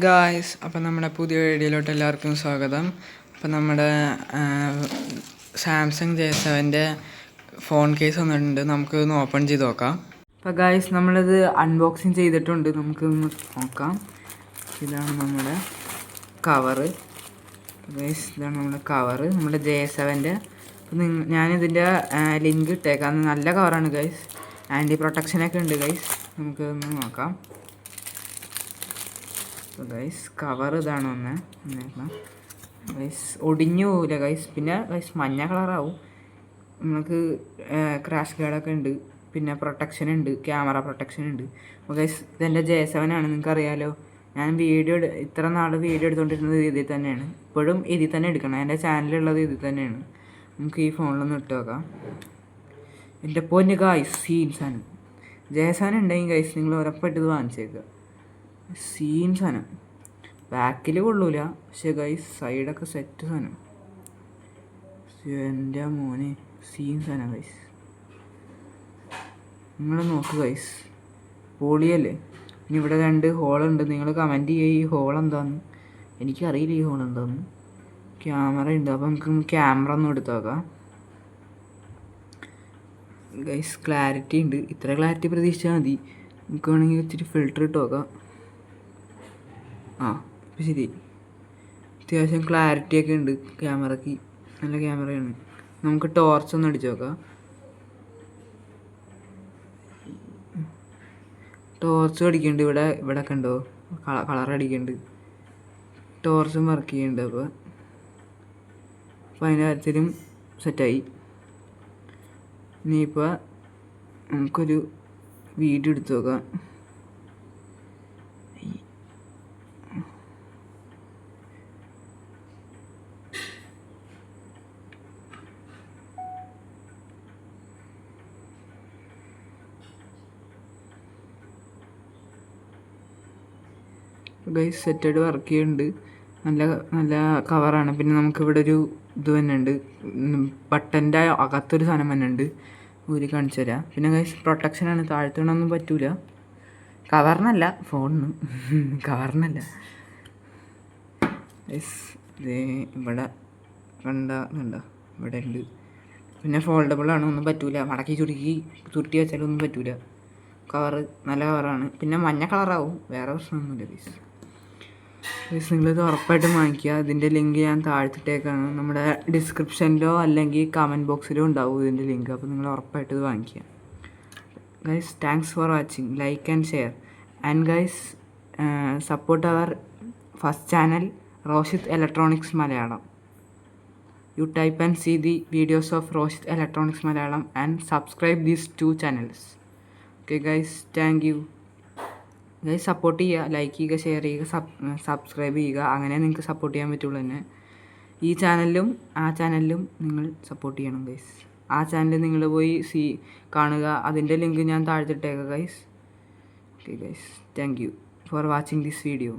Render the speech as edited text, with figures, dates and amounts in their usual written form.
Guys, അപ്പം നമ്മുടെ പുതിയ വീഡിയോയിലോട്ട് എല്ലാവർക്കും സ്വാഗതം. അപ്പം നമ്മുടെ സാംസങ് J7 ഫോൺ കേസ് വന്നിട്ടുണ്ട്. നമുക്കൊന്ന് ഓപ്പൺ ചെയ്ത് നോക്കാം. അപ്പോൾ ഗായ്സ്, നമ്മളിത് അൺബോക്സിങ് ചെയ്തിട്ടുണ്ട്. നമുക്കൊന്ന് നോക്കാം. ഇതാണ് നമ്മുടെ കവറ്. ഗായ്സ്, ഇതാണ് നമ്മുടെ കവറ്, നമ്മുടെ J7. അപ്പം ഞാനിതിൻ്റെ ലിങ്ക് ഇട്ടേക്കാം. നല്ല കവറാണ് ഗായ്സ്. ആൻറ്റി പ്രൊട്ടക്ഷനൊക്കെ ഉണ്ട് ഗായ്സ്. നമുക്കൊന്ന് നോക്കാം. ഗൈസ്, കവർ ഇതാണ് വന്നേക്കാം. ഗൈസ്, ഒടിഞ്ഞു പോവില്ല ഗൈസ്. പിന്നെ ഗൈസ് മഞ്ഞ കളറാവും. നമുക്ക് ക്രാഷ് ഗാർഡൊക്കെ ഉണ്ട്. പിന്നെ പ്രൊട്ടക്ഷൻ ഉണ്ട്, ക്യാമറ പ്രൊട്ടക്ഷൻ ഉണ്ട്. അപ്പോൾ ഗൈസ്, ഇതെൻ്റെ J7 ആണ്. നിങ്ങൾക്കറിയാലോ, ഞാൻ ഇത്ര നാൾ വീഡിയോ എടുത്തുകൊണ്ടിരുന്നത് ഇതിൽ തന്നെയാണ്. ഇപ്പോഴും ഇതിൽ തന്നെ എടുക്കണം. എൻ്റെ ചാനലുള്ളത് ഇതിൽ തന്നെയാണ്. നമുക്ക് ഈ ഫോണിലൊന്ന് ഇട്ട് നോക്കാം. എൻ്റെ പൊന്ന് ഗൈസ്, സീൻസാണ്. J7 ഉണ്ടെങ്കിൽ ഗൈസ് നിങ്ങൾ ഉറപ്പായിട്ട് ഇത് വാങ്ങിച്ചേക്കുക. സീൻ സാധനം. ബാക്കിൽ കൊള്ളൂല, പക്ഷെ ഗൈസ് സൈഡൊക്കെ സെറ്റ് സാധനം. എൻ്റെ മോനെ, സീൻ സാധനം ഗൈസ്. നിങ്ങൾ നോക്ക് ഗൈസ്, പൊളിയല്ലേ. ഇനി ഇവിടെ 2 ഹോളുണ്ട്. നിങ്ങൾ കമൻറ്റ് ചെയ്യുക ഈ ഹോൾ എന്താന്ന്. എനിക്കറിയില്ല ഈ ഹോൾ എന്താന്ന്. ക്യാമറ ഉണ്ട്. അപ്പോൾ നമുക്ക് ക്യാമറ ഒന്ന് എടുത്ത് നോക്കാം. ഗൈസ്, ക്ലാരിറ്റി ഉണ്ട്. ഇത്ര ക്ലാരിറ്റി പ്രതീക്ഷിച്ചാൽ മതി. നമുക്ക് വേണമെങ്കിൽ ഇച്ചിരി ഫിൽറ്റർ ഇട്ട് നോക്കാം. ഇപ്പം ശരി. അത്യാവശ്യം ക്ലാരിറ്റിയൊക്കെ ഉണ്ട് ക്യാമറയ്ക്ക്. നല്ല ക്യാമറയാണ്. നമുക്ക് ടോർച്ച് ഒന്ന് അടിച്ച് നോക്കാം. ടോർച്ച് അടിക്കുന്നുണ്ട്. ഇവിടെ കണ്ടോ, കളർ അടിക്കുന്നുണ്ട്. ടോർച്ചും വർക്ക് ചെയ്യുന്നുണ്ട്. അപ്പോൾ അതിൻ്റെ കാര്യത്തിലും സെറ്റായി. ഇനിയിപ്പോൾ നമുക്കൊരു വീഡിയോ എടുത്ത് നോക്കാം. ഗൈസ്, സെറ്റായിട്ട് വർക്ക് ചെയ്യുന്നുണ്ട്. നല്ല കവറാണ്. പിന്നെ നമുക്കിവിടെ ഒരു ഇത് തന്നെ ഉണ്ട്. ബട്ടൻ്റെ അകത്തൊരു സാധനം തന്നെ ഉണ്ട്. ഊരി കാണിച്ചു തരാം. പിന്നെ ഗൈസ്, പ്രൊട്ടക്ഷനാണ്. താഴ്ത്തണമൊന്നും പറ്റൂല. കവറിനല്ല, ഫോണിന്. കവറിനല്ല ഗൈസ്. ഇവിടെ കണ്ട ഇവിടെ ഉണ്ട്. പിന്നെ ഫോൾഡബിളാണ്. ഒന്നും പറ്റൂല. മടക്കി ചുരുട്ടി വെച്ചാലും ഒന്നും പറ്റൂല. കവറ് നല്ല കവറാണ്. പിന്നെ മഞ്ഞ കളറാവും. വേറെ പ്രശ്നമൊന്നുമില്ല ഗൈസ്. നിങ്ങളിത് ഉറപ്പായിട്ടും വാങ്ങിക്കുക. ഇതിൻ്റെ ലിങ്ക് ഞാൻ താഴ്ത്തിട്ടേക്കാണ്. നമ്മുടെ ഡിസ്ക്രിപ്ഷനിലോ അല്ലെങ്കിൽ കമൻറ്റ് ബോക്സിലോ ഉണ്ടാവും ഇതിൻ്റെ ലിങ്ക്. അപ്പോൾ നിങ്ങൾ ഉറപ്പായിട്ട് ഇത് വാങ്ങിക്കുക guys. Thanks for watching. Like and share. And guys, support our first channel Roshith electronics Malayalam. You type and see the videos of Roshit Electronics Malayalam and subscribe these 2 channels. Okay guys, thank you. Guys, support ചെയ്യുക, like ചെയ്യുക, share ചെയ്യുക, subscribe ചെയ്യുക. അങ്ങനെ നിങ്ങൾക്ക് support ചെയ്യാൻ പറ്റുള്ളൂ തന്നെ. ഈ ചാനലിലും ആ ചാനലിലും നിങ്ങൾ സപ്പോർട്ട് ചെയ്യണം ഗൈസ്. ആ ചാനൽ നിങ്ങൾ പോയി കാണുക. അതിൻ്റെ ലിങ്ക് ഞാൻ താഴ്ത്തിട്ടേക്കാം guys. Okay guys, thank you for watching this video.